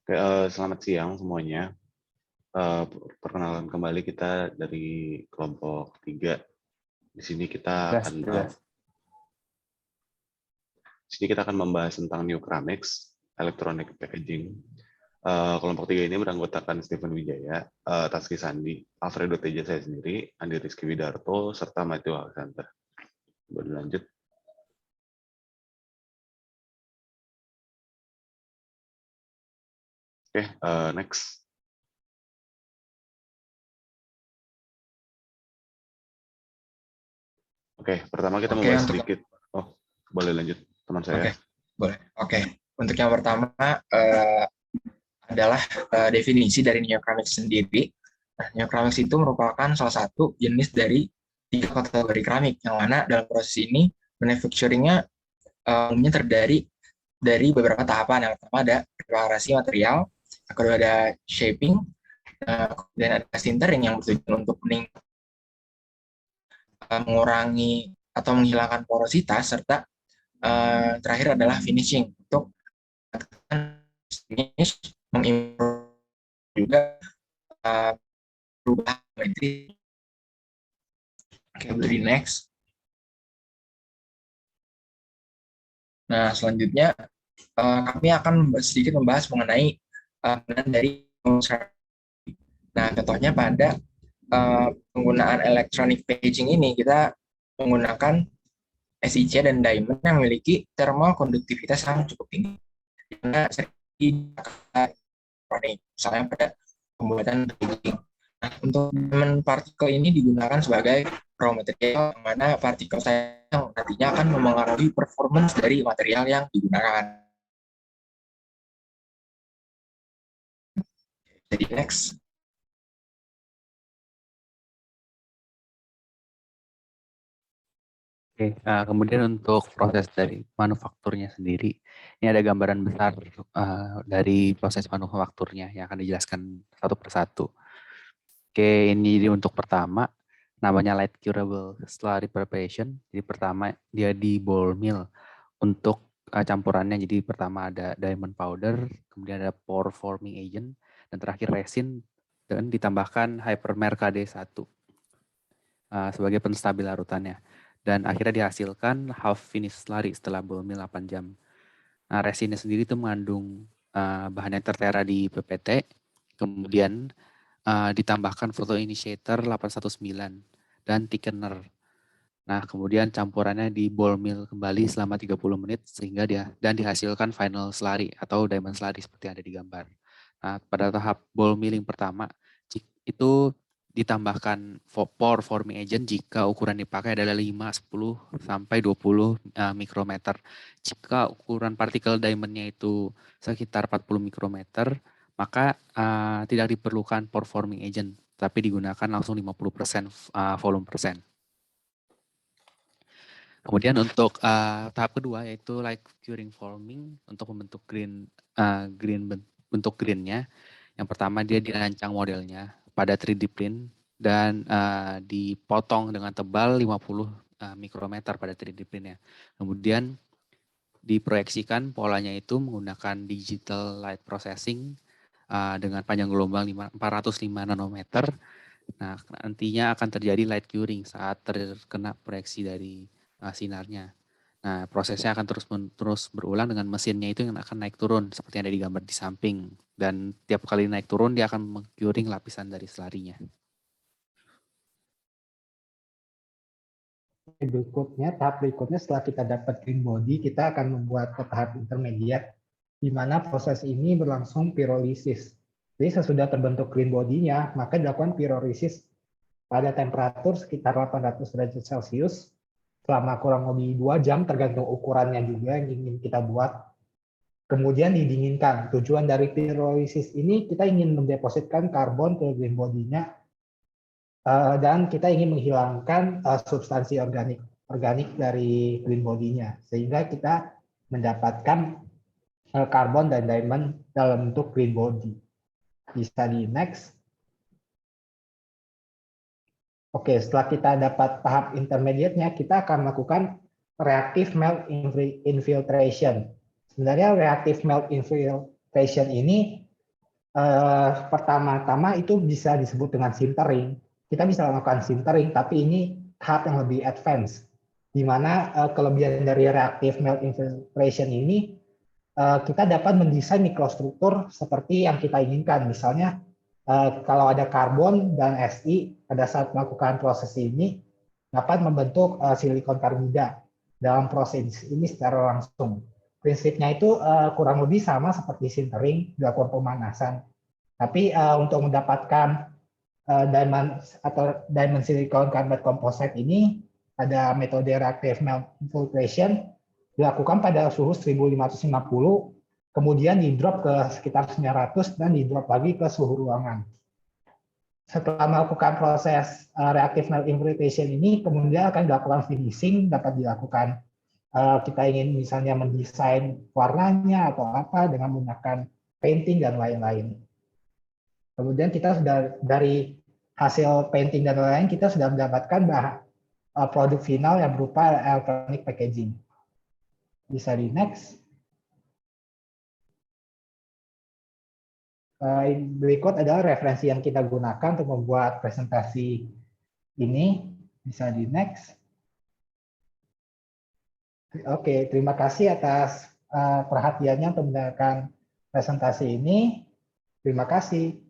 Oke, selamat siang semuanya. Perkenalan kembali kita dari kelompok 3. Di sini kita akan membahas tentang New Cramex, Electronic Packaging. Kelompok 3 ini beranggotakan Stephen Wijaya, Taski Sandi, Alfredo Teja saya sendiri, Andi Rizky Widarto, serta Matthew Alexander. Boleh lanjut. Oke, next. Oke, pertama kita membahas sedikit. Oh, boleh lanjut teman saya. Boleh. Untuk yang pertama adalah definisi dari neocramics sendiri. Nah, neocramics itu merupakan salah satu jenis dari 3 kategori keramik, yang mana dalam proses ini manufacturing-nya umumnya terdiri dari beberapa tahapan. Yang pertama ada preparasi material, yang kedua ada shaping, kemudian ada sintering yang bertujuan untuk mengurangi atau menghilangkan porositas, serta terakhir adalah finishing untuk finish, mengimprove juga berubah geometri. Oke, beri next. Nah, selanjutnya kami akan sedikit membahas mengenai dari. Nah, contohnya pada penggunaan electronic packaging ini, kita menggunakan SiC dan diamond yang memiliki thermal konduktivitas yang cukup tinggi. Karena sering misalnya pada pembuatan packaging. Nah, untuk diamond partikel ini digunakan sebagai raw material, yang mana partikel yang nantinya akan mempengaruhi performance dari material yang digunakan. Jadi next. Oke, kemudian untuk proses dari manufakturnya sendiri, ini ada gambaran besar dari proses manufakturnya yang akan dijelaskan satu persatu. Oke, ini untuk pertama, namanya light curable slurry preparation. Jadi pertama dia di ball mill untuk campurannya. Jadi pertama ada diamond powder, kemudian ada pore forming agent, dan terakhir resin, dan ditambahkan hypermer KD1 sebagai penstabil larutannya. Dan akhirnya dihasilkan half finish slurry setelah ball mill 8 jam. Nah, resinnya sendiri itu mengandung bahan yang tertera di PPT, kemudian ditambahkan photo initiator 819 dan thickener. Nah, kemudian campurannya di ball mill kembali selama 30 menit sehingga dan dihasilkan final slurry atau diamond slurry seperti yang ada di gambar. Nah, pada tahap ball milling pertama itu ditambahkan pore forming agent jika ukuran dipakai adalah 5, 10 sampai 20 mikrometer. Jika ukuran partikel diamondnya itu sekitar 40 mikrometer, maka tidak diperlukan pore forming agent, tapi digunakan langsung 50% volume persen. Kemudian untuk tahap kedua yaitu light curing forming untuk membentuk bentuk greennya. Yang pertama dia dirancang modelnya pada 3D print dan dipotong dengan tebal 50 mikrometer pada 3D printnya. Kemudian diproyeksikan polanya itu menggunakan digital light processing dengan panjang gelombang 405 nanometer. Nah, nantinya akan terjadi light curing saat terkena proyeksi dari sinarnya. Nah, prosesnya akan terus berulang dengan mesinnya itu yang akan naik turun seperti yang ada di gambar di samping. Dan tiap kali naik turun dia akan meng-curing lapisan dari slurry-nya. Tahap berikutnya setelah kita dapat green body, kita akan membuat tahap intermediate, di mana proses ini berlangsung pirolisis. Jadi sesudah terbentuk green body-nya, maka dilakukan pirolisis pada temperatur sekitar 800 derajat Celcius selama kurang lebih 2 jam, tergantung ukurannya juga yang ingin kita buat. Kemudian didinginkan. Tujuan dari pirolisis ini kita ingin mendepositkan karbon ke green body-nya dan kita ingin menghilangkan substansi organik dari green body-nya, sehingga kita mendapatkan karbon dan diamond dalam bentuk green body. Bisa di next. Oke, setelah kita dapat tahap intermediate-nya, kita akan melakukan reactive melt infiltration. Sebenarnya reactive melt infiltration ini Pertama-tama itu bisa disebut dengan sintering. Kita bisa melakukan sintering, tapi ini tahap yang lebih advance, di mana kelebihan dari reactive melt infiltration ini kita dapat mendesain mikrostruktur seperti yang kita inginkan. Misalnya, kalau ada karbon dan Si pada saat melakukan proses ini dapat membentuk silikon karbida dalam proses ini secara langsung. Prinsipnya itu kurang lebih sama seperti sintering, dilakukan pemanasan. Tapi untuk mendapatkan diamond silicon carbide composite ini ada metode reactive melt infiltration dilakukan pada suhu 1550, kemudian di-drop ke sekitar 900 dan di-drop lagi ke suhu ruangan. Setelah melakukan proses reactive melt infiltration ini, kemudian akan dilakukan finishing, dapat dilakukan kita ingin misalnya mendesain warnanya atau apa dengan menggunakan painting dan lain-lain. Kemudian kita sudah dari hasil painting dan lain-lain, kita sudah mendapatkan produk final yang berupa electronic packaging. Bisa di next. Berikut adalah referensi yang kita gunakan untuk membuat presentasi ini. Bisa di next. Oke, terima kasih atas perhatiannya untuk mendengarkan presentasi ini. Terima kasih.